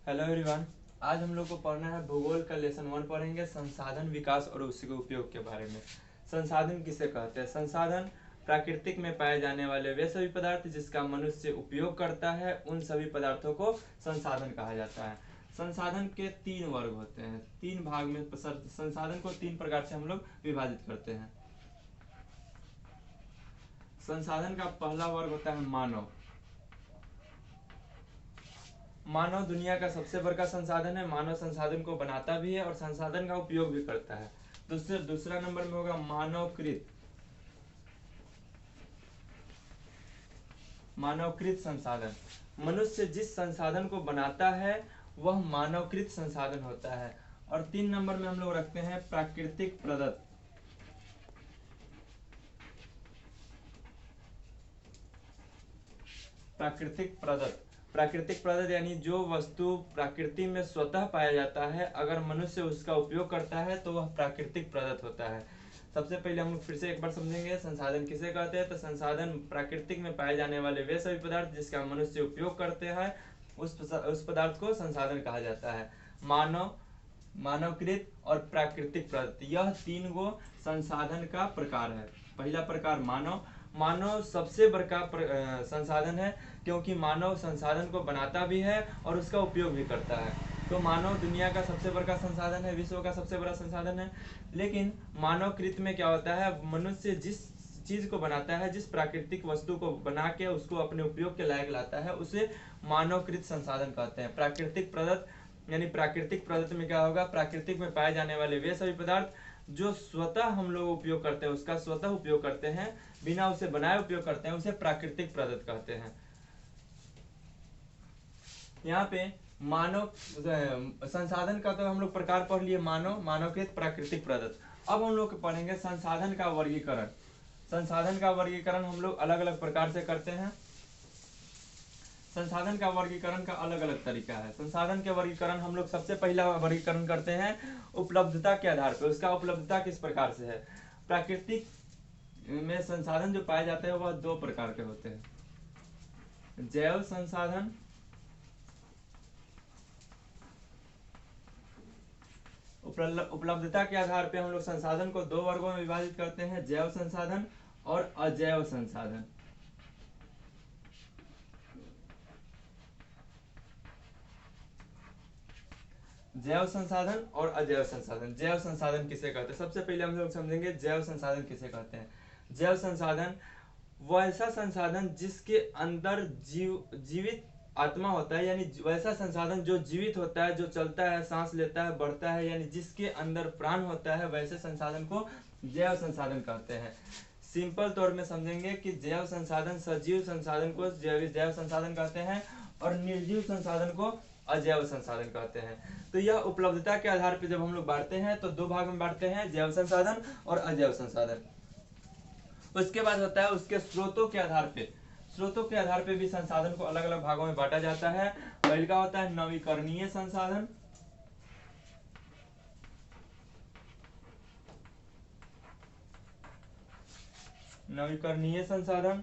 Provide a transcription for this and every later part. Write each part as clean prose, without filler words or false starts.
Hello everyone. आज हम लोग को पढ़ना है भूगोल का लेसन 1 पढ़ेंगे संसाधन विकास और उसके उपयोग के बारे में। संसाधन किसे कहते हैं? संसाधन प्राकृतिक में पाए जाने वाले वे सभी पदार्थ जिसका मनुष्य उपयोग करता है, उन सभी पदार्थों को संसाधन कहा जाता है। संसाधन के 3 वर्ग होते हैं, 3 भाग में संसाधन को 3 प्रकार से हम लोग विभाजित करते हैं। संसाधन का पहला वर्ग होता है मानव। मानव दुनिया का सबसे बड़ा संसाधन है। मानव संसाधन को बनाता भी है और संसाधन का उपयोग भी करता है। दूसरा नंबर में होगा मानवकृत। मानवकृत संसाधन, मनुष्य जिस संसाधन को बनाता है वह मानवकृत संसाधन होता है। और 3 नंबर में हम लोग रखते हैं प्राकृतिक प्रदत्त। प्राकृतिक प्रदत्त यानी जो वस्तु प्रकृति में स्वतः पाया जाता है, अगर मनुष्य उसका उपयोग करता है तो वह प्राकृतिक प्रदत्त होता है। सबसे पहले हम फिर से एक बार समझेंगे संसाधन किसे कहते हैं। तो संसाधन प्राकृतिक में पाए जाने वाले वे सभी पदार्थ जिसका मनुष्य उपयोग करते हैं, उस पदार्थ को संसाधन कहा जाता है। मानव, मानवकृत और प्राकृतिक प्रदत्त, यह 3 गो संसाधन का प्रकार है। पहला प्रकार मानव। मानव सबसे बड़ा संसाधन है, क्योंकि मानव संसाधन को बनाता भी है और उसका उपयोग भी करता है। तो मानव दुनिया का सबसे बड़ा संसाधन है, विश्व का सबसे बड़ा संसाधन है। लेकिन मानवकृत में क्या होता है, मनुष्य जिस चीज को बनाता है, जिस प्राकृतिक वस्तु को बना के उसको अपने उपयोग के लायक लाता है, उसे मानवकृत संसाधन कहते हैं। प्राकृतिक प्रदत्त यानी प्राकृतिक प्रदत्त में क्या होगा, प्राकृतिक में पाए जाने वाले वे सभी पदार्थ जो स्वतः हम लोग उपयोग करते हैं, उसका स्वतः उपयोग करते हैं, बिना उसे बनाए उपयोग करते हैं, उसे प्राकृतिक प्रदत्त कहते हैं। यहाँ पे मानव संसाधन का तो हम लोग प्रकार पढ़ लिए, मानव, मानवकृत, प्राकृतिक प्रदत्त। अब हम लोग पढ़ेंगे संसाधन का वर्गीकरण। संसाधन का वर्गीकरण हम लोग अलग अलग प्रकार से करते हैं। संसाधन का वर्गीकरण का अलग अलग तरीका है। संसाधन के वर्गीकरण हम लोग सबसे पहला वर्गीकरण करते हैं उपलब्धता के आधार पर। उसका उपलब्धता किस प्रकार से है? प्राकृतिक में संसाधन जो पाए जाते हैं वह 2 प्रकार के होते हैं, जैव संसाधन उपलब्धता के आधार पर हम लोग संसाधन को 2 वर्गों में विभाजित करते हैं, जैव संसाधन और अजैव संसाधन। जैव संसाधन और अजैव संसाधन। जैव संसाधन किसे कहते हैं? सबसे पहले हम लोग समझेंगे जैव संसाधन किसे कहते हैं। जैव संसाधन वैसा संसाधन जिसके अंदर जीवित आत्मा होता है, यानी वैसा संसाधन जो जीवित होता है, जो चलता है, सांस लेता है, बढ़ता है, यानी जिसके अंदर प्राण होता है, वैसे संसाधन को जैव संसाधन कहते हैं। सिंपल तौर में समझेंगे कि जैव संसाधन सजीव संसाधन को जैव संसाधन कहते हैं और निर्जीव संसाधन को अजैव संसाधन कहते हैं। तो यह उपलब्धता के आधार पर जब हम लोग बांटते हैं तो 2 भाग में बांटते हैं, जैव संसाधन और अजैव संसाधन। उसके बाद होता है उसके स्रोतों के आधार पे। स्रोतों के आधार पे भी संसाधन को अलग अलग भागों में बांटा जाता है। पहला होता है नवीकरणीय संसाधन। नवीकरणीय संसाधन,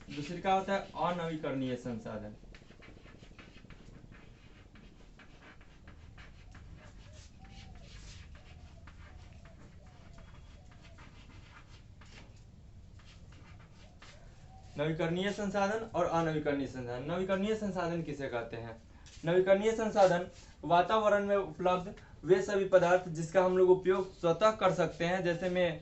दूसरी का होता है अनवीकरणीय संसाधन। नवीकरणीय संसाधन और अनवीकरणीय संसाधन। नवीकरणीय संसाधन किसे कहते हैं? नवीकरणीय संसाधन वातावरण में उपलब्ध वे सभी पदार्थ जिसका हम लोग उपयोग स्वतः कर सकते हैं, जैसे में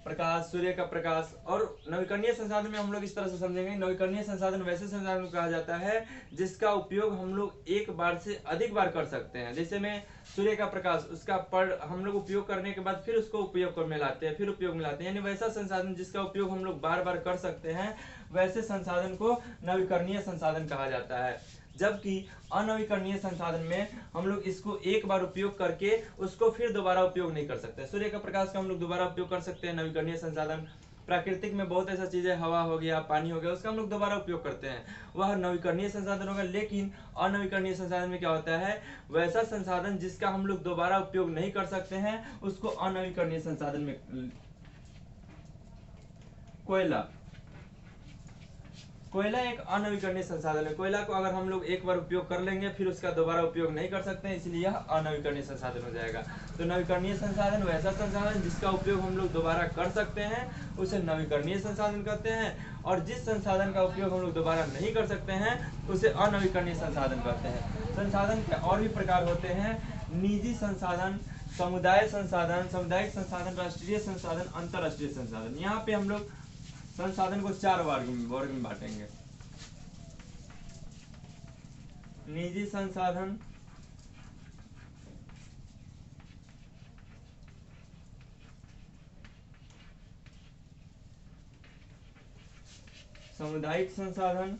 प्रकाश, सूर्य का प्रकाश। और नवीकरणीय संसाधन में हम लोग इस तरह से समझेंगे, नवीकरणीय संसाधन वैसे संसाधन को कहा जाता है जिसका उपयोग हम लोग एक बार से अधिक बार कर सकते हैं। जैसे में सूर्य का प्रकाश, उसका हम लोग उपयोग करने के बाद फिर उसको उपयोग में लाते हैं, फिर उपयोग में लाते हैं, यानी वैसा संसाधन जिसका उपयोग हम लोग बार बार कर सकते हैं, वैसे संसाधन को नवीकरणीय संसाधन कहा जाता है। जबकि अनवीकरणीय संसाधन में हम लोग इसको एक बार उपयोग करके उसको फिर दोबारा उपयोग नहीं कर सकते। सूर्य का प्रकाश का हम लोग दोबारा उपयोग कर सकते हैं, नवीकरणीय संसाधन। प्राकृतिक में बहुत ऐसा चीजें, हवा हो गया, पानी हो गया, उसका हम लोग दोबारा उपयोग करते हैं, वह नवीकरणीय संसाधन होगा। लेकिन अनवीकरणीय संसाधन में क्या होता है, वैसा संसाधन जिसका हम लोग दोबारा उपयोग नहीं कर सकते हैं, उसको अनवीकरणीय संसाधन में। कोयला, कोयला एक अनवीकरणीय संसाधन है। कोयला को अगर हम लोग एक बार उपयोग कर लेंगे फिर उसका दोबारा उपयोग नहीं कर सकते हैं, इसलिए यह अनवीकरणीय संसाधन हो जाएगा। तो नवीकरणीय संसाधन वैसा संसाधन जिसका उपयोग हम लोग दोबारा कर सकते हैं उसे नवीकरणीय संसाधन कहते हैं, और जिस संसाधन का उपयोग हम लोग दोबारा नहीं कर सकते हैं उसे अनवीकरणीय संसाधन कहते हैं। संसाधन के और भी प्रकार होते हैं, निजी संसाधन, समुदाय संसाधन, सामुदायिक संसाधन, राष्ट्रीय संसाधन, अंतरराष्ट्रीय संसाधन। यहाँ पे हम लोग संसाधन को 4 वर्ग में बांटेंगे। निजी संसाधन, सामुदायिक संसाधन,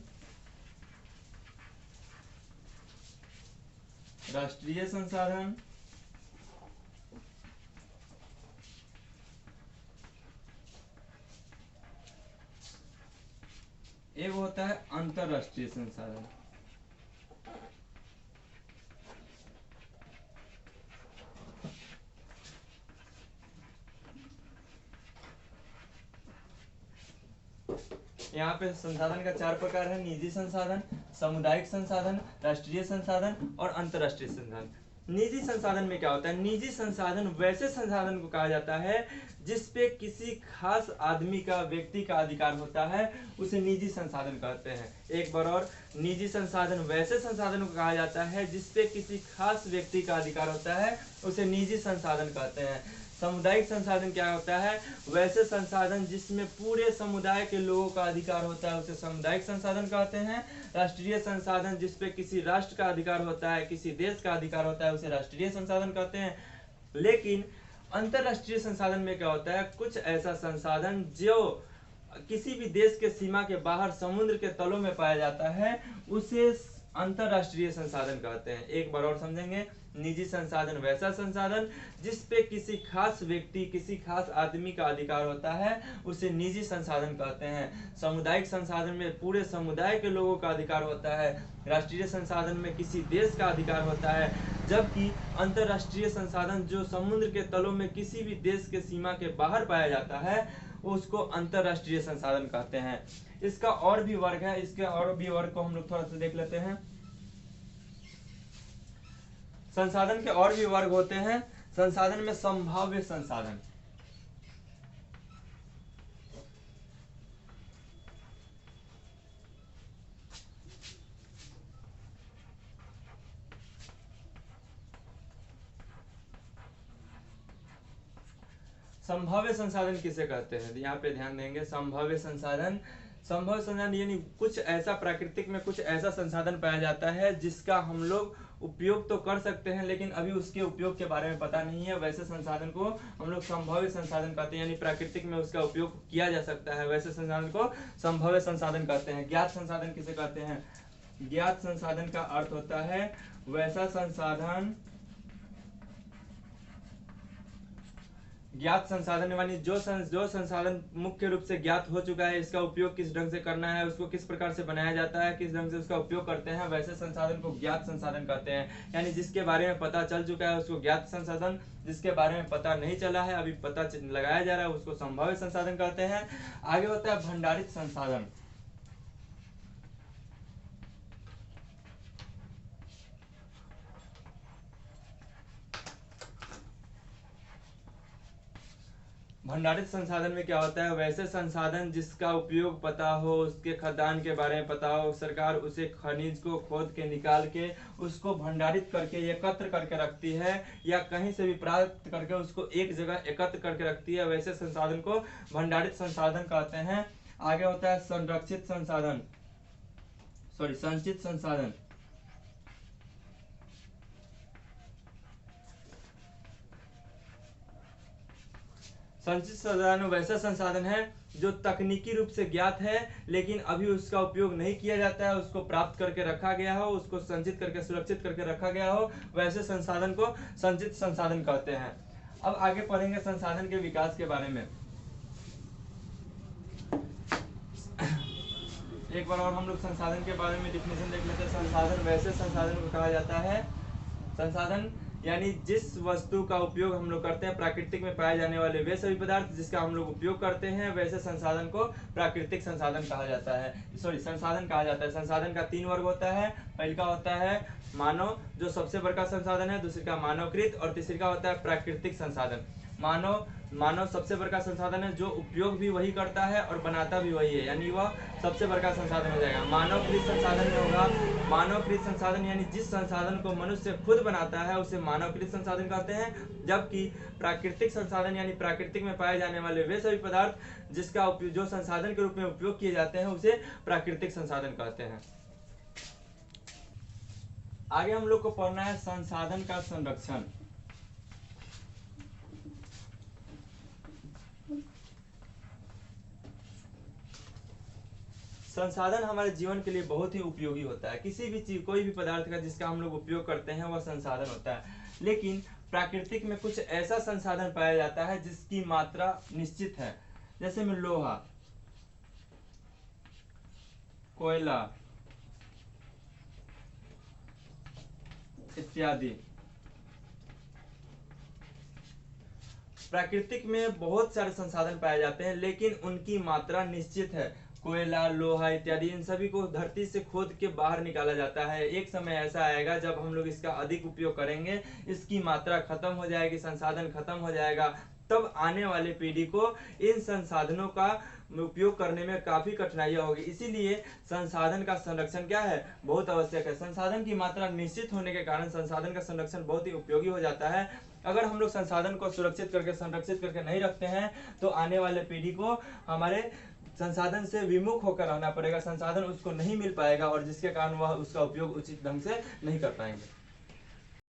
राष्ट्रीय संसाधन, एक होता है अंतरराष्ट्रीय संसाधन। यहाँ पे संसाधन का 4 प्रकार है, निजी संसाधन, सामुदायिक संसाधन, राष्ट्रीय संसाधन और अंतरराष्ट्रीय संसाधन। निजी संसाधन में क्या होता है? निजी संसाधन वैसे संसाधन को कहा जाता है जिसपे किसी खास आदमी का, व्यक्ति का अधिकार होता है, उसे निजी संसाधन कहते हैं। एक बार और, निजी संसाधन वैसे संसाधन को कहा जाता है जिसपे किसी खास व्यक्ति का अधिकार होता है, उसे निजी संसाधन कहते हैं। सामुदायिक संसाधन क्या होता है? वैसे संसाधन जिसमें पूरे समुदाय के लोगों का अधिकार होता है, उसे सामुदायिक संसाधन कहते हैं। राष्ट्रीय संसाधन जिसपे किसी राष्ट्र का अधिकार होता है, किसी देश का अधिकार होता है, उसे राष्ट्रीय संसाधन कहते हैं। लेकिन अंतरराष्ट्रीय संसाधन में क्या होता है? कुछ ऐसा संसाधन जो किसी भी देश के सीमा के बाहर समुद्र के तलों में पाया जाता है, उसे अंतरराष्ट्रीय संसाधन कहते हैं। एक बार और समझेंगे, निजी संसाधन वैसा संसाधन जिसपे किसी खास व्यक्ति, किसी खास आदमी का अधिकार होता है, उसे निजी संसाधन कहते हैं। सामुदायिक संसाधन में पूरे समुदाय के लोगों का अधिकार होता है। राष्ट्रीय संसाधन में किसी देश का अधिकार होता है, जबकि अंतरराष्ट्रीय संसाधन जो समुद्र के तलों में किसी भी देश के सीमा के बाहर पाया जाता है, उसको अंतरराष्ट्रीय संसाधन कहते हैं। इसका और भी वर्ग है, इसके और भी वर्ग को हम लोग थोड़ा सा देख लेते हैं। संसाधन के और भी वर्ग होते हैं। संसाधन में संभाव्य संसाधन, संभाव्य संसाधन किसे कहते हैं? यहाँ पे ध्यान देंगे, संभाव्य संसाधन, संभव संसाधन यानी कुछ ऐसा प्राकृतिक में कुछ ऐसा संसाधन पाया जाता है जिसका हम लोग उपयोग तो कर सकते हैं लेकिन अभी उसके उपयोग के बारे में पता नहीं है, वैसे संसाधन को हम लोग संभाव्य संसाधन कहते हैं। यानी प्राकृतिक में उसका उपयोग किया जा सकता है, वैसे संसाधन को संभाव्य संसाधन कहते हैं। ज्ञात संसाधन किसे कहते हैं? ज्ञात संसाधन का अर्थ होता है वैसा संसाधन, ज्ञात संसाधन यानी जो संसाधन मुख्य रूप से ज्ञात हो चुका है, इसका उपयोग किस ढंग से करना है, उसको किस प्रकार से बनाया जाता है, किस ढंग से उसका उपयोग करते हैं, वैसे संसाधन को ज्ञात संसाधन कहते हैं। यानी जिसके बारे में पता चल चुका है उसको ज्ञात संसाधन, जिसके बारे में पता नहीं चला है, अभी पता लगाया जा रहा है, उसको संभाव्य संसाधन कहते हैं। आगे होता है भंडारित संसाधन। भंडारित संसाधन में क्या होता है? वैसे संसाधन जिसका उपयोग पता हो, उसके खदान के बारे में पता हो, सरकार उसे खनिज को खोद के निकाल के उसको भंडारित करके एकत्र करके रखती है, या कहीं से भी प्राप्त करके उसको एक जगह एकत्र करके रखती है, वैसे संसाधन को भंडारित संसाधन कहते हैं। आगे होता है संरक्षित संसाधन, संचित संसाधन। संचित संसाधन वैसा संसाधन है जो तकनीकी रूप से ज्ञात है लेकिन अभी उसका उपयोग नहीं किया जाता है, उसको प्राप्त करके रखा गया हो, उसको संचित करके सुरक्षित करके रखा गया हो, वैसे संसाधन को संचित संसाधन कहते हैं। अब आगे पढ़ेंगे संसाधन के विकास के बारे में। एक बार और हम लोग संसाधन के बारे में डिफिनेशन देख लेते हैं। संसाधन वैसे संसाधन को कहा जाता है, संसाधन यानी जिस वस्तु का उपयोग हम लोग करते हैं, प्राकृतिक में पाए जाने वाले वे सभी पदार्थ जिसका हम लोग उपयोग करते हैं, वैसे संसाधन को प्राकृतिक संसाधन कहा जाता है, संसाधन कहा जाता है। संसाधन का 3 वर्ग होता है। पहले का होता है मानव, जो सबसे बड़ा संसाधन है। दूसरे का मानवकृत, और तीसरे का होता है प्राकृतिक संसाधन। मानव सबसे बड़ा संसाधन है, जो उपयोग भी वही करता है और बनाता भी वही है, यानी वह सबसे बड़ा संसाधन हो जाएगा। मानवकृत संसाधन में होगा, मानवकृत संसाधन यानी जिस संसाधन को मनुष्य खुद बनाता है उसे मानवकृत संसाधन कहते हैं। जबकि प्राकृतिक संसाधन यानी प्राकृतिक में पाए जाने वाले वे सभी पदार्थ जिसका उपयोग, जो संसाधन के रूप में उपयोग किए जाते हैं, उसे प्राकृतिक संसाधन कहते हैं। आगे हम लोग को पढ़ना है संसाधन का संरक्षण। संसाधन हमारे जीवन के लिए बहुत ही उपयोगी होता है। किसी भी चीज, कोई भी पदार्थ का जिसका हम लोग उपयोग करते हैं वह संसाधन होता है। लेकिन प्राकृतिक में कुछ ऐसा संसाधन पाया जाता है जिसकी मात्रा निश्चित है, जैसे में लोहा, कोयला इत्यादि। प्राकृतिक में बहुत सारे संसाधन पाए जाते हैं लेकिन उनकी मात्रा निश्चित है। कोयला, लोहा इत्यादि, इन सभी को धरती से खोद के बाहर निकाला जाता है। एक समय ऐसा आएगा जब हम लोग इसका अधिक उपयोग करेंगे, इसकी मात्रा खत्म हो जाएगी, संसाधन खत्म हो जाएगा, तब आने वाले पीढ़ी को इन संसाधनों का उपयोग करने में काफी कठिनाइयां होगी। इसीलिए संसाधन का संरक्षण क्या है, बहुत आवश्यक है। संसाधन की मात्रा निश्चित होने के कारण संसाधन का संरक्षण बहुत ही उपयोगी हो जाता है। अगर हम लोग संसाधन को सुरक्षित करके, संरक्षित करके नहीं रखते हैं तो आने वाले पीढ़ी को हमारे संसाधन से विमुख होकर रहना पड़ेगा, संसाधन उसको नहीं मिल पाएगा और जिसके कारण वह उसका उपयोग उचित ढंग से नहीं कर पाएंगे।